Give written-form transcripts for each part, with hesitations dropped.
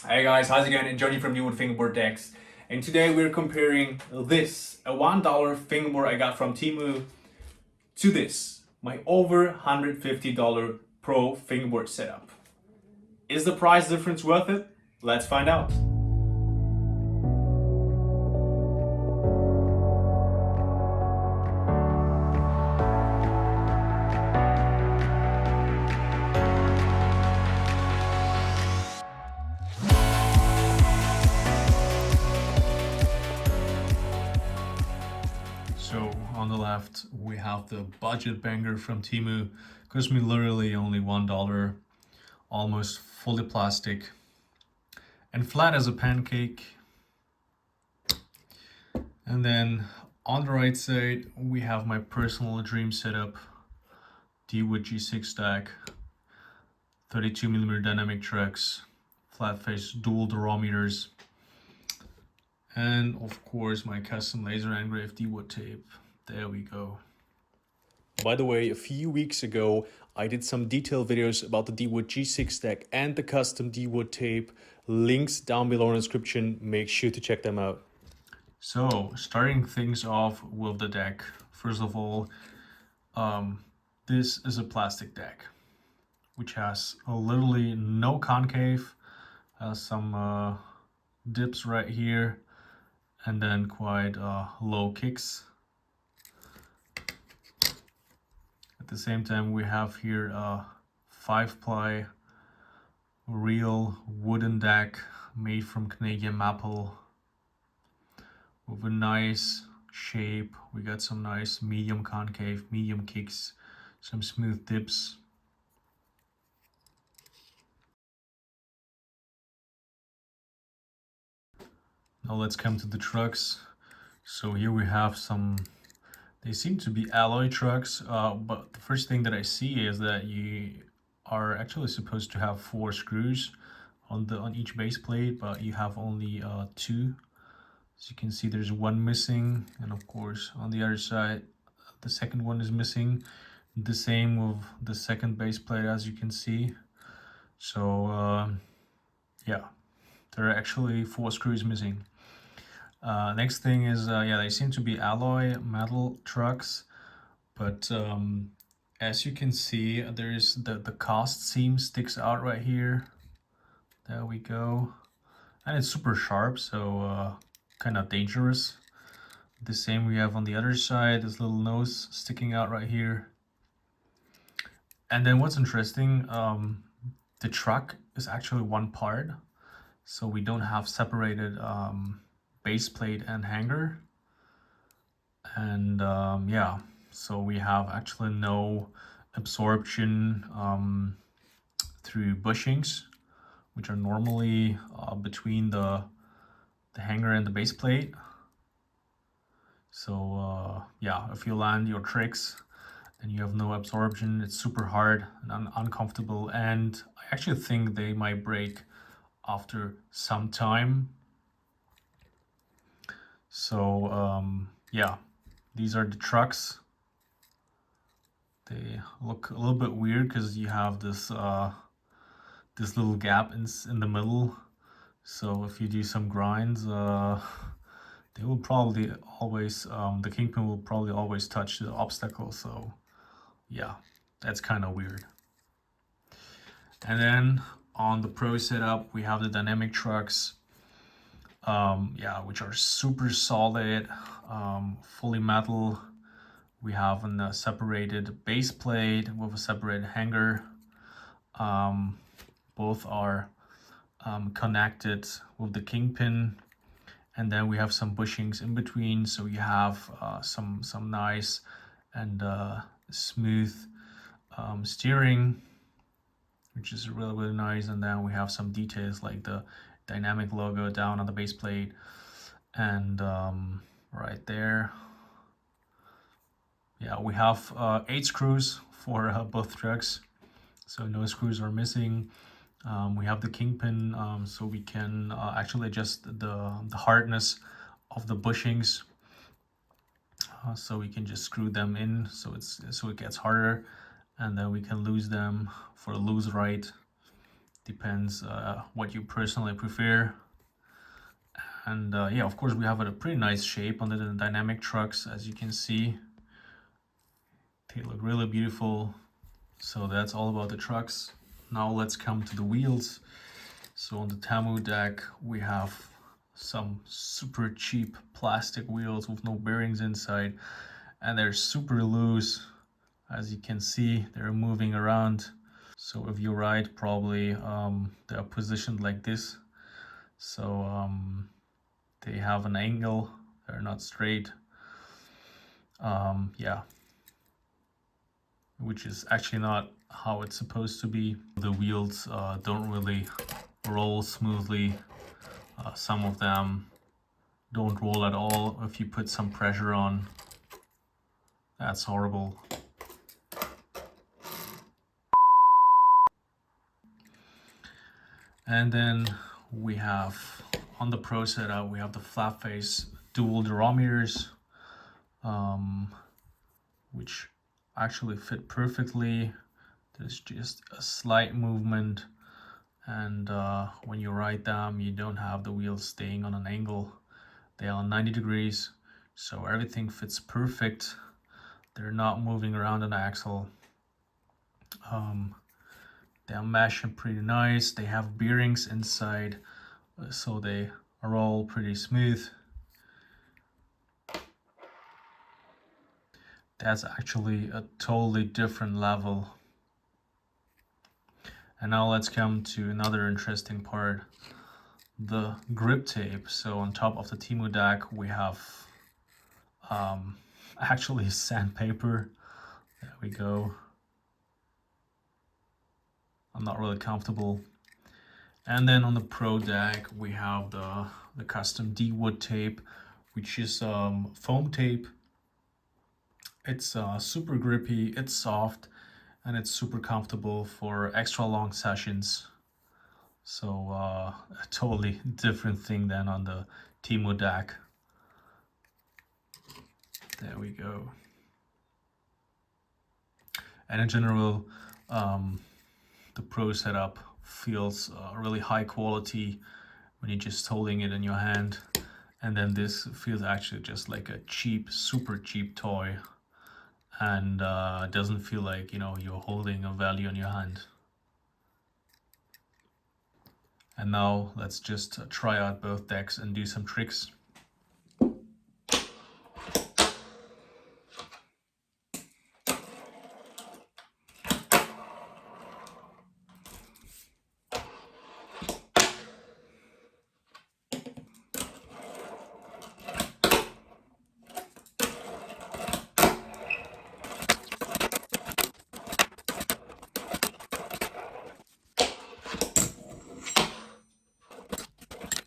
Hey guys, how's it going? It's Johnny from D-Wood Fingerboard Decks, and today we're comparing this, a $1 fingerboard I got from Temu, to this, my over $150 Pro fingerboard setup. Is the price difference worth it? Let's find out. So on the left we have the budget banger from Temu. Cost me literally only $1, almost fully plastic and flat as a pancake. And then on the right side we have my personal dream setup, D-Wood G6 deck, 32mm dynamic tracks, FlatFace dual durometers, and of course my custom laser engraved D-Wood tape. There we go. By the way, a few weeks ago I did some detailed videos about the D-Wood G6 deck and the custom D-Wood tape. Links down below in the description, make sure to check them out. So starting things off with the deck, first of all, this is a plastic deck which has literally no concave, has some dips right here, and then quite low kicks. At the same time we have here a 5-ply real wooden deck made from Canadian maple with a nice shape. We got some nice medium concave, medium kicks, some smooth dips. Now let's come to the trucks. So here we have some, they seem to be alloy trucks, but the first thing that I see is that you are actually supposed to have 4 screws on each base plate, but you have only 2. As you can see, there's 1 missing, and of course on the other side the second one is missing. The same with the second base plate, as you can see. So yeah, there are actually 4 screws missing. Next thing is, yeah, they seem to be alloy metal trucks, but as you can see, there's the cast seam sticks out right here. There we go. And it's super sharp, so kind of dangerous. The same we have on the other side, this little nose sticking out right here. And then what's interesting, the truck is actually one part, so we don't have separated base plate and hanger. And yeah, so we have actually no absorption through bushings, which are normally between the hanger and the base plate. So yeah, if you land your tricks and you have no absorption, it's super hard and uncomfortable, and I actually think they might break after some time. So yeah, these are the trucks. They look a little bit weird because you have this this little gap in the middle. So if you do some grinds, they will probably always, the kingpin will probably always touch the obstacle. So yeah, that's kind of weird. And then on the Pro setup, we have the dynamic trucks, yeah, which are super solid, fully metal. We have a separated base plate with a separate hanger. Both are connected with the kingpin, and then we have some bushings in between, so you have some nice and smooth steering, which is really nice. And then we have some details like the dynamic logo down on the base plate, and right there, yeah, we have 8 screws for both trucks, so no screws are missing. We have the kingpin, so we can actually adjust the hardness of the bushings, so we can just screw them in so it gets harder, and then we can lose them for a loose right. Depends what you personally prefer. And yeah, of course, we have a pretty nice shape on the dynamic trucks, as you can see. They look really beautiful. So that's all about the trucks. Now let's come to the wheels. So on the Temu deck, we have some super cheap plastic wheels with no bearings inside, and they're super loose. As you can see, they're moving around. So if you ride, probably they are positioned like this. So they have an angle, they're not straight. Yeah, which is actually not how it's supposed to be. The wheels don't really roll smoothly. Some of them don't roll at all if you put some pressure on. That's horrible. And then we have, on the Pro setup, we have the FlatFace dual durometers, which actually fit perfectly. There's just a slight movement, and when you ride them, you don't have the wheels staying on an angle. They are 90 degrees, so everything fits perfect. They're not moving around an axle. They're meshing pretty nice. They have bearings inside, so they roll pretty smooth. That's actually a totally different level. And now let's come to another interesting part, the grip tape. So on top of the Temu deck, we have actually sandpaper. There we go. I'm not really comfortable. And then on the Pro deck, we have the custom D-Wood tape, which is foam tape. It's super grippy, it's soft, and it's super comfortable for extra long sessions. So a totally different thing than on the Temu deck. There we go. And in general, the Pro setup feels really high quality when you're just holding it in your hand. And then this feels actually just like a cheap, super cheap toy. And it doesn't feel like, you know, you're holding a value in your hand. And now let's just try out both decks and do some tricks.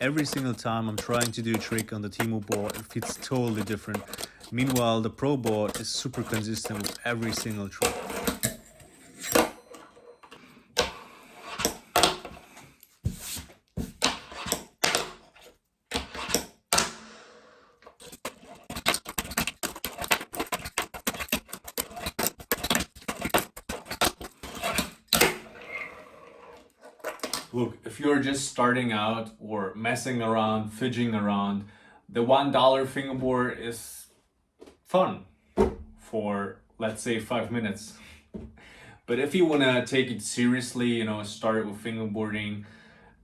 Every single time I'm trying to do a trick on the Temu board, it feels totally different. Meanwhile, the Pro board is super consistent with every single trick. Look, if you're just starting out or messing around, fidgeting around, the $1 fingerboard is fun for, let's say, 5 minutes. But if you want to take it seriously, you know, start with fingerboarding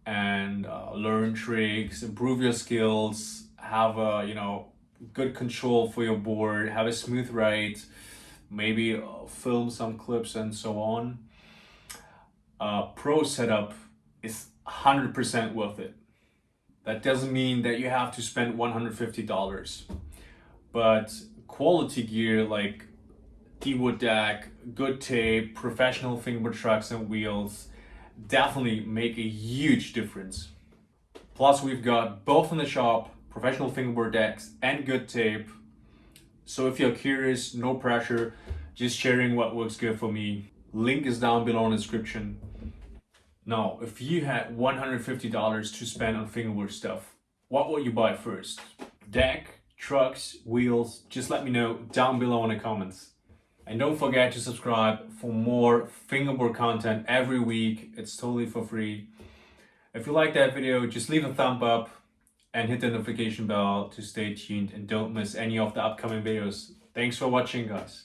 and learn tricks, improve your skills, have a, you know, good control for your board, have a smooth ride, maybe film some clips and so on. Pro setup is 100% worth it. That doesn't mean that you have to spend $150, but quality gear like D-Wood deck, good tape, professional fingerboard trucks and wheels definitely make a huge difference. Plus we've got both in the shop, professional fingerboard decks and good tape. So if you're curious, no pressure, just sharing what works good for me. Link is down below in the description. Now, if you had $150 to spend on fingerboard stuff, what would you buy first? Deck, trucks, wheels? Just let me know down below in the comments. And don't forget to subscribe for more fingerboard content every week. It's totally for free. If you like that video, just leave a thumb up and hit the notification bell to stay tuned and don't miss any of the upcoming videos. Thanks for watching, guys.